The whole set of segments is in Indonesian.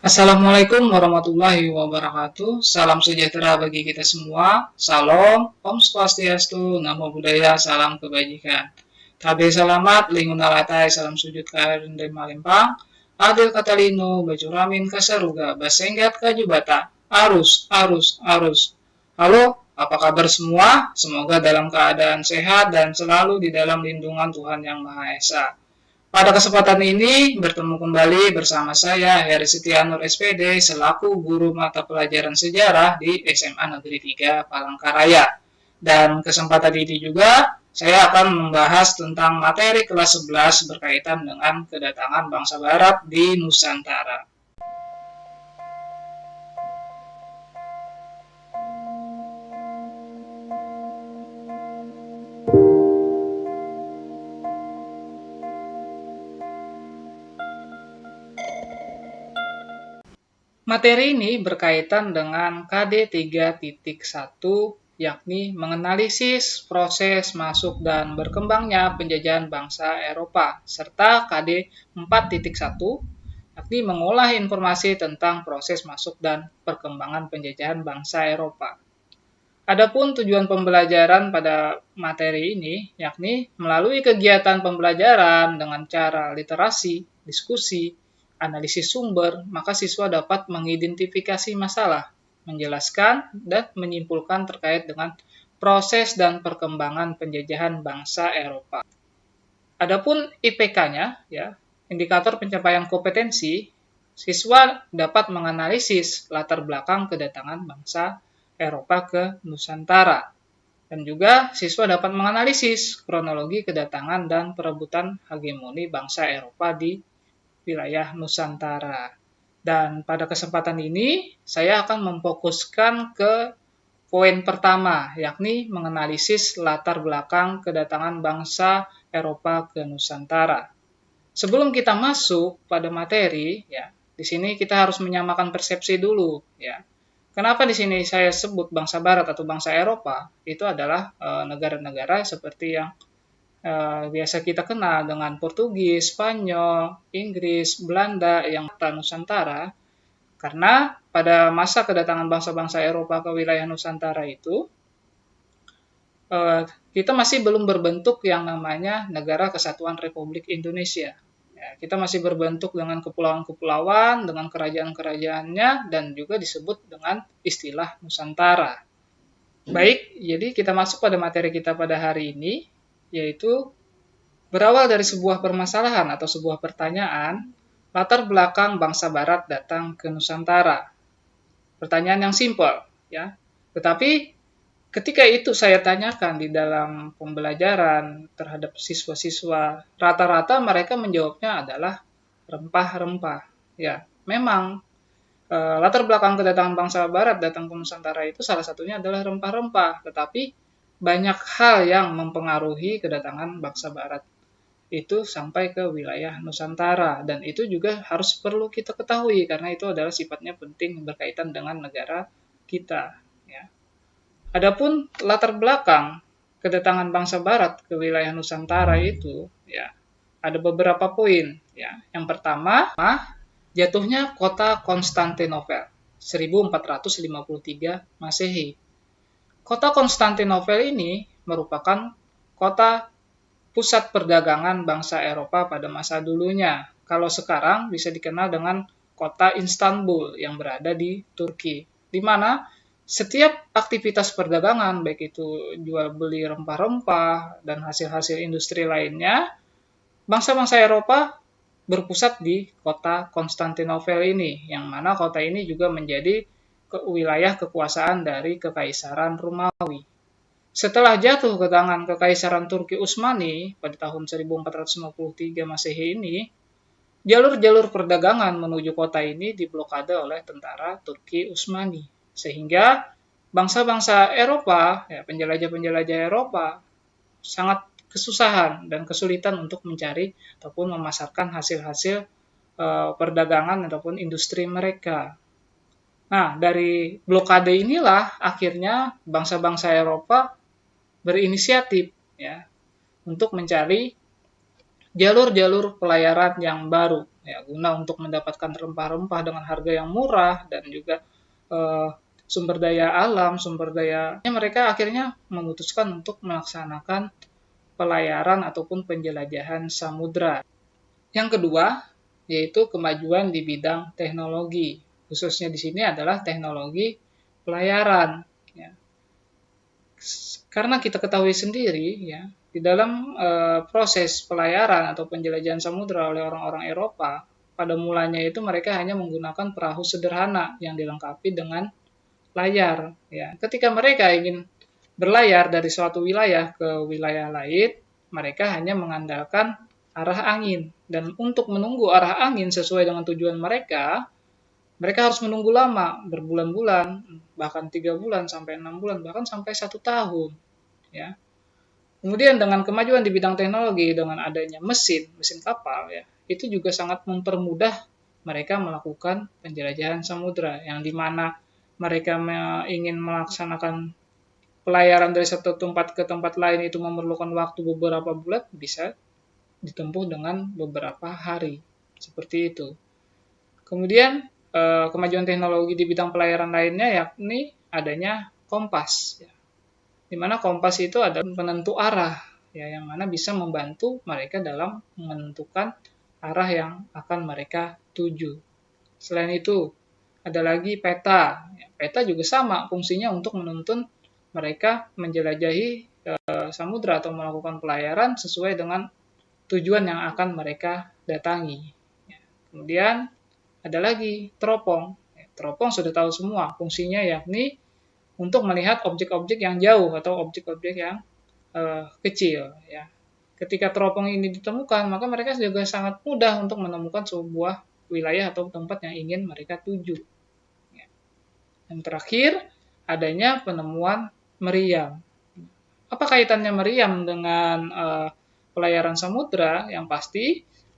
Assalamualaikum warahmatullahi wabarakatuh. Salam sejahtera bagi kita semua. Salam, Om Swastiastu, Namo Buddhaya, salam kebajikan. Tabe salamat, lingun alatai, salam sujud karin dan malimpang. Adil katalino, baju ramin kasaruga, basenggat kajubata. Arus, arus, arus. Halo, apa kabar semua? Semoga dalam keadaan sehat dan selalu di dalam lindungan Tuhan Yang Maha Esa. Pada kesempatan ini bertemu kembali bersama saya Heri Setianur SPD selaku guru mata pelajaran sejarah di SMA Negeri 3 Palangkaraya. Dan kesempatan ini juga saya akan membahas tentang materi kelas 11 berkaitan dengan kedatangan bangsa barat di Nusantara. Materi ini berkaitan dengan KD 3.1, yakni menganalisis proses masuk dan berkembangnya penjajahan bangsa Eropa, serta KD 4.1, yakni mengolah informasi tentang proses masuk dan perkembangan penjajahan bangsa Eropa. Adapun tujuan pembelajaran pada materi ini, yakni melalui kegiatan pembelajaran dengan cara literasi, diskusi, analisis sumber, maka siswa dapat mengidentifikasi masalah, menjelaskan, dan menyimpulkan terkait dengan proses dan perkembangan penjajahan bangsa Eropa. Adapun IPK-nya, indikator pencapaian kompetensi, siswa dapat menganalisis latar belakang kedatangan bangsa Eropa ke Nusantara. Dan juga siswa dapat menganalisis kronologi kedatangan dan perebutan hegemoni bangsa Eropa di wilayah Nusantara. Dan pada kesempatan ini, saya akan memfokuskan ke poin pertama, yakni menganalisis latar belakang kedatangan bangsa Eropa ke Nusantara. Sebelum kita masuk pada materi, di sini kita harus menyamakan persepsi dulu, Kenapa di sini saya sebut bangsa Barat atau bangsa Eropa? Itu adalah negara-negara seperti yang biasa kita kenal dengan Portugis, Spanyol, Inggris, Belanda yang Nusantara. Karena pada masa kedatangan bangsa-bangsa Eropa ke wilayah Nusantara itu, kita masih belum berbentuk yang namanya Negara Kesatuan Republik Indonesia. Kita masih berbentuk dengan kepulauan-kepulauan, dengan kerajaan-kerajaannya, dan juga disebut dengan istilah Nusantara. Baik, jadi kita masuk pada materi kita pada hari ini, yaitu berawal dari sebuah permasalahan atau sebuah pertanyaan, latar belakang bangsa Barat datang ke Nusantara. Pertanyaan yang simpel, Tetapi ketika itu saya tanyakan di dalam pembelajaran terhadap siswa-siswa, rata-rata mereka menjawabnya adalah rempah-rempah. Memang latar belakang kedatangan bangsa Barat datang ke Nusantara itu salah satunya adalah rempah-rempah, tetapi banyak hal yang mempengaruhi kedatangan bangsa Barat itu sampai ke wilayah Nusantara, dan itu juga harus perlu kita ketahui karena itu adalah sifatnya penting berkaitan dengan negara kita. Adapun latar belakang kedatangan bangsa Barat ke wilayah Nusantara itu, ada beberapa poin. Yang pertama, jatuhnya kota Konstantinopel 1453 Masehi. Kota Konstantinopel ini merupakan kota pusat perdagangan bangsa Eropa pada masa dulunya. Kalau sekarang bisa dikenal dengan kota Istanbul yang berada di Turki, di mana setiap aktivitas perdagangan, baik itu jual beli rempah-rempah dan hasil-hasil industri lainnya, bangsa-bangsa Eropa berpusat di kota Konstantinopel ini, yang mana kota ini juga menjadi wilayah kekuasaan dari Kekaisaran Romawi. Setelah jatuh ke tangan Kekaisaran Turki Utsmani pada tahun 1453 Masehi ini, jalur-jalur perdagangan menuju kota ini diblokade oleh tentara Turki Utsmani. Sehingga bangsa-bangsa Eropa, penjelajah-penjelajah Eropa, sangat kesusahan dan kesulitan untuk mencari ataupun memasarkan hasil-hasil perdagangan ataupun industri mereka. Nah, dari blokade inilah akhirnya bangsa-bangsa Eropa berinisiatif untuk mencari jalur-jalur pelayaran yang baru. ya, guna untuk mendapatkan rempah-rempah dengan harga yang murah dan juga sumber daya alam, sumber daya, mereka akhirnya memutuskan untuk melaksanakan pelayaran ataupun penjelajahan samudra. Yang kedua, yaitu kemajuan di bidang teknologi. Khususnya di sini adalah teknologi pelayaran. Ya. Karena kita ketahui sendiri, ya, di dalam proses pelayaran atau penjelajahan samudra oleh orang-orang Eropa, pada mulanya itu mereka hanya menggunakan perahu sederhana yang dilengkapi dengan layar. Ya. Ketika mereka ingin berlayar dari suatu wilayah ke wilayah lain, mereka hanya mengandalkan arah angin. Dan untuk menunggu arah angin sesuai dengan tujuan mereka, mereka harus menunggu lama, berbulan-bulan, bahkan 3 bulan, sampai 6 bulan, bahkan sampai 1 tahun. Ya. Kemudian dengan kemajuan di bidang teknologi, dengan adanya mesin kapal, ya, itu juga sangat mempermudah mereka melakukan penjelajahan samudra, yang dimana mereka ingin melaksanakan pelayaran dari satu tempat ke tempat lain itu memerlukan waktu beberapa bulan, bisa ditempuh dengan beberapa hari. Seperti itu. Kemudian kemajuan teknologi di bidang pelayaran lainnya yakni adanya kompas. Ya. Di mana kompas itu adalah penentu arah, ya, yang mana bisa membantu mereka dalam menentukan arah yang akan mereka tuju. Selain itu, ada lagi peta. Ya, peta juga sama fungsinya untuk menuntun mereka menjelajahi samudra atau melakukan pelayaran sesuai dengan tujuan yang akan mereka datangi. Ya. Kemudian ada lagi teropong. Ya, teropong sudah tahu semua fungsinya yakni untuk melihat objek-objek yang jauh atau objek-objek yang kecil. Ya. Ketika teropong ini ditemukan, maka mereka juga sangat mudah untuk menemukan sebuah wilayah atau tempat yang ingin mereka tuju. Ya. Yang terakhir, adanya penemuan meriam. Apa kaitannya meriam dengan pelayaran samudra? Yang pasti,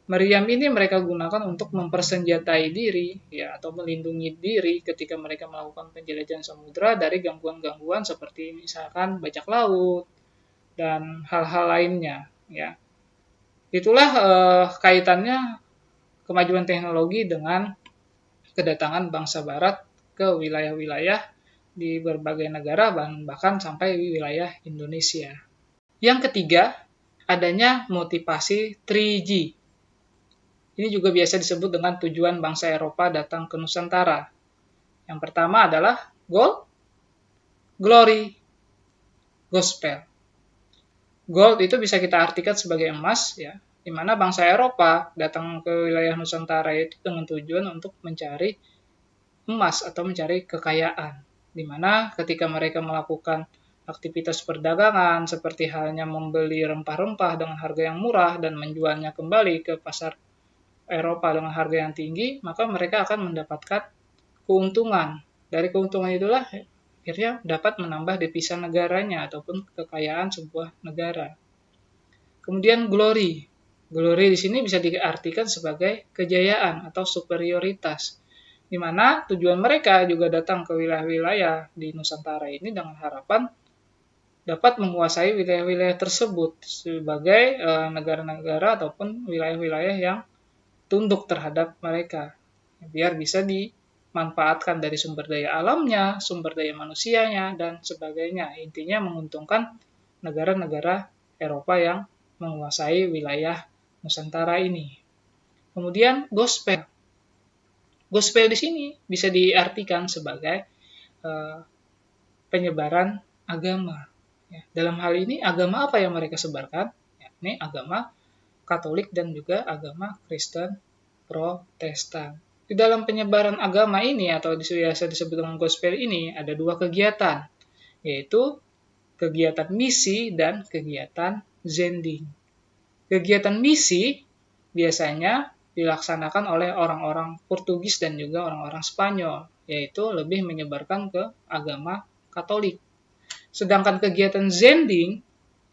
meriam ini mereka gunakan untuk mempersenjatai diri, ya, atau melindungi diri ketika mereka melakukan penjelajahan samudra dari gangguan-gangguan seperti misalkan bajak laut dan hal-hal lainnya. Ya. Itulah kaitannya kemajuan teknologi dengan kedatangan bangsa Barat ke wilayah-wilayah di berbagai negara, bahkan sampai di wilayah Indonesia. Yang ketiga, adanya motivasi 3G. Ini juga biasa disebut dengan tujuan bangsa Eropa datang ke Nusantara. Yang pertama adalah gold, glory, gospel. Gold itu bisa kita artikan sebagai emas, ya, di mana bangsa Eropa datang ke wilayah Nusantara itu dengan tujuan untuk mencari emas atau mencari kekayaan. Di mana ketika mereka melakukan aktivitas perdagangan seperti halnya membeli rempah-rempah dengan harga yang murah dan menjualnya kembali ke pasar Eropa dengan harga yang tinggi, maka mereka akan mendapatkan keuntungan. Dari keuntungan itulah akhirnya dapat menambah devisa negaranya ataupun kekayaan sebuah negara. Kemudian glory. Glory di sini bisa diartikan sebagai kejayaan atau superioritas, di mana tujuan mereka juga datang ke wilayah-wilayah di Nusantara ini dengan harapan dapat menguasai wilayah-wilayah tersebut sebagai negara-negara ataupun wilayah-wilayah yang tunduk terhadap mereka, biar bisa dimanfaatkan dari sumber daya alamnya, sumber daya manusianya, dan sebagainya. Intinya menguntungkan negara-negara Eropa yang menguasai wilayah Nusantara ini. Kemudian gospel. Gospel di sini bisa diartikan sebagai penyebaran agama. Ya, dalam hal ini agama apa yang mereka sebarkan? Ya, ini agama Katolik dan juga agama Kristen Protestan. Di dalam penyebaran agama ini atau biasa disebut dengan gospel ini ada dua kegiatan, yaitu kegiatan misi dan kegiatan zending. Kegiatan misi biasanya dilaksanakan oleh orang-orang Portugis dan juga orang-orang Spanyol, yaitu lebih menyebarkan ke agama Katolik. Sedangkan kegiatan zending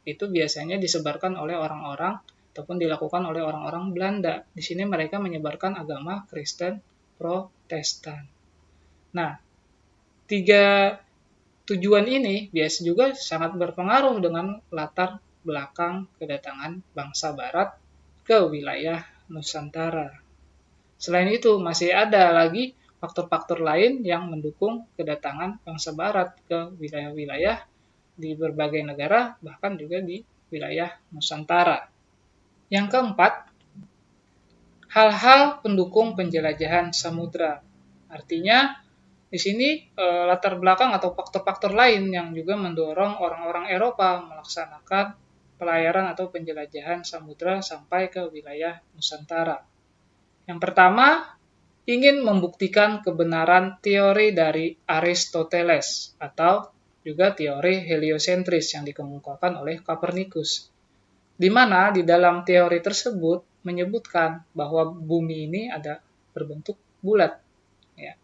itu biasanya disebarkan oleh orang-orang ataupun dilakukan oleh orang-orang Belanda. Di sini mereka menyebarkan agama Kristen Protestan. Nah, tiga tujuan ini biasa juga sangat berpengaruh dengan latar belakang kedatangan bangsa Barat ke wilayah Nusantara. Selain itu, masih ada lagi faktor-faktor lain yang mendukung kedatangan bangsa Barat ke wilayah-wilayah di berbagai negara, bahkan juga di wilayah Nusantara. Yang keempat, hal-hal pendukung penjelajahan samudra. Artinya, di sini latar belakang atau faktor-faktor lain yang juga mendorong orang-orang Eropa melaksanakan pelayaran atau penjelajahan samudra sampai ke wilayah Nusantara. Yang pertama, ingin membuktikan kebenaran teori dari Aristoteles atau juga teori heliosentris yang dikemukakan oleh Copernicus, di mana di dalam teori tersebut menyebutkan bahwa bumi ini ada berbentuk bulat. Ya.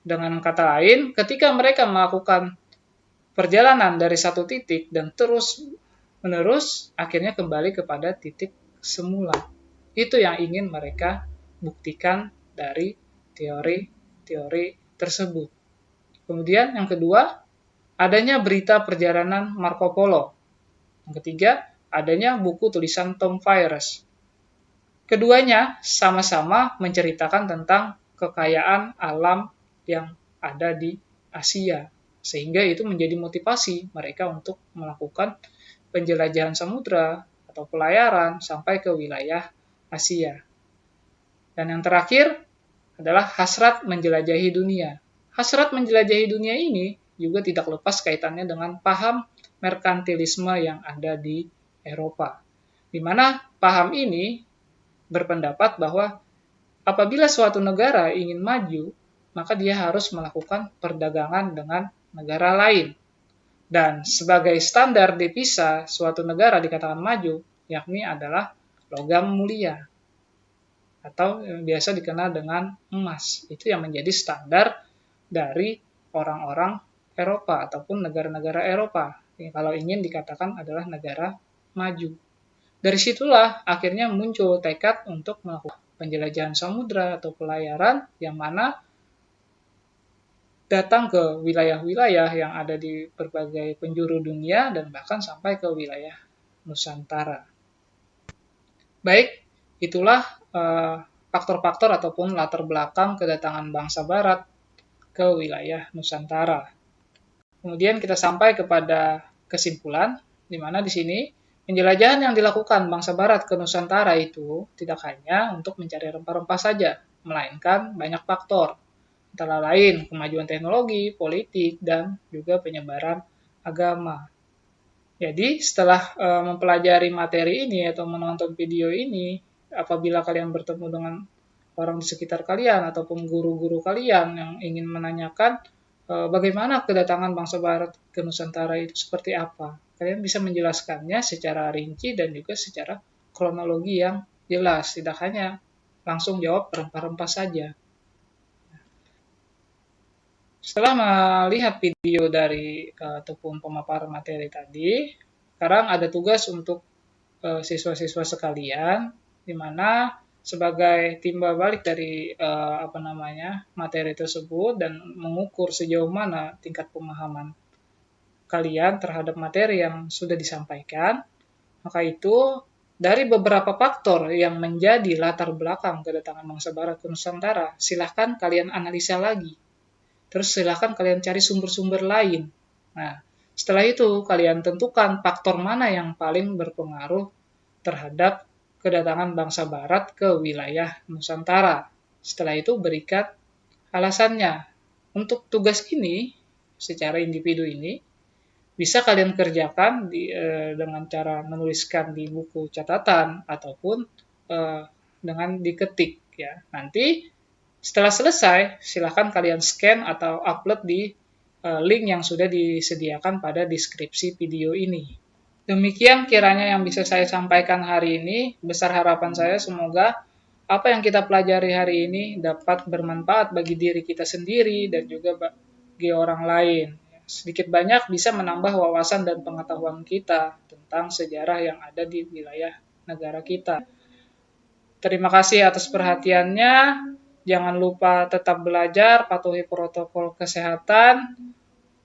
Dengan kata lain, ketika mereka melakukan perjalanan dari satu titik dan terus-menerus, akhirnya kembali kepada titik semula. Itu yang ingin mereka buktikan dari teori-teori tersebut. Kemudian yang kedua, adanya berita perjalanan Marco Polo. Yang ketiga, adanya buku tulisan Tom Fyers. Keduanya sama-sama menceritakan tentang kekayaan alam yang ada di Asia, sehingga itu menjadi motivasi mereka untuk melakukan penjelajahan samudra atau pelayaran sampai ke wilayah Asia. Dan yang terakhir adalah hasrat menjelajahi dunia. Hasrat menjelajahi dunia ini juga tidak lepas kaitannya dengan paham merkantilisme yang ada di Eropa, di mana paham ini berpendapat bahwa apabila suatu negara ingin maju, maka dia harus melakukan perdagangan dengan negara lain. Dan sebagai standar devisa suatu negara dikatakan maju, yakni adalah logam mulia, atau yang biasa dikenal dengan emas. Itu yang menjadi standar dari orang-orang Eropa ataupun negara-negara Eropa. Kalau ingin dikatakan adalah negara maju. Dari situlah akhirnya muncul tekad untuk melakukan penjelajahan samudra atau pelayaran yang mana datang ke wilayah-wilayah yang ada di berbagai penjuru dunia dan bahkan sampai ke wilayah Nusantara. Baik, itulah faktor-faktor ataupun latar belakang kedatangan bangsa Barat ke wilayah Nusantara. Kemudian kita sampai kepada kesimpulan, di mana di sini penjelajahan yang dilakukan bangsa Barat ke Nusantara itu tidak hanya untuk mencari rempah-rempah saja, melainkan banyak faktor, antara lain kemajuan teknologi, politik, dan juga penyebaran agama. Jadi setelah mempelajari materi ini atau menonton video ini, apabila kalian bertemu dengan orang di sekitar kalian ataupun guru-guru kalian yang ingin menanyakan bagaimana kedatangan bangsa Barat ke Nusantara itu seperti apa, kalian bisa menjelaskannya secara rinci dan juga secara kronologi yang jelas, tidak hanya langsung jawab rempah-rempah saja. Setelah melihat video dari ataupun pemaparan materi tadi, sekarang ada tugas untuk siswa-siswa sekalian, di mana sebagai timbal balik dari materi tersebut dan mengukur sejauh mana tingkat pemahaman kalian terhadap materi yang sudah disampaikan, maka itu dari beberapa faktor yang menjadi latar belakang kedatangan bangsa Barat ke Nusantara, silahkan kalian analisa lagi. Terus silahkan kalian cari sumber-sumber lain. Nah, setelah itu kalian tentukan faktor mana yang paling berpengaruh terhadap kedatangan bangsa Barat ke wilayah Nusantara. Setelah itu berikan alasannya. Untuk tugas ini, secara individu ini, bisa kalian kerjakan dengan cara menuliskan di buku catatan ataupun dengan diketik. Ya. Nanti setelah selesai, silakan kalian scan atau upload di link yang sudah disediakan pada deskripsi video ini. Demikian kiranya yang bisa saya sampaikan hari ini. Besar harapan saya semoga apa yang kita pelajari hari ini dapat bermanfaat bagi diri kita sendiri dan juga bagi orang lain. Sedikit banyak bisa menambah wawasan dan pengetahuan kita tentang sejarah yang ada di wilayah negara kita. Terima kasih atas perhatiannya. Jangan lupa tetap belajar, patuhi protokol kesehatan,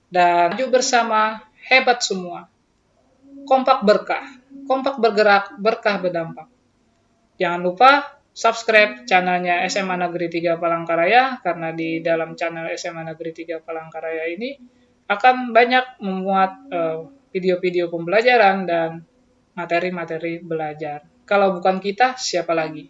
dan maju bersama, hebat semua. Kompak berkah, kompak bergerak, berkah berdampak. Jangan lupa subscribe channelnya SMA Negeri 3 Palangkaraya, karena di dalam channel SMA Negeri 3 Palangkaraya ini akan banyak memuat video-video pembelajaran dan materi-materi belajar. Kalau bukan kita, siapa lagi?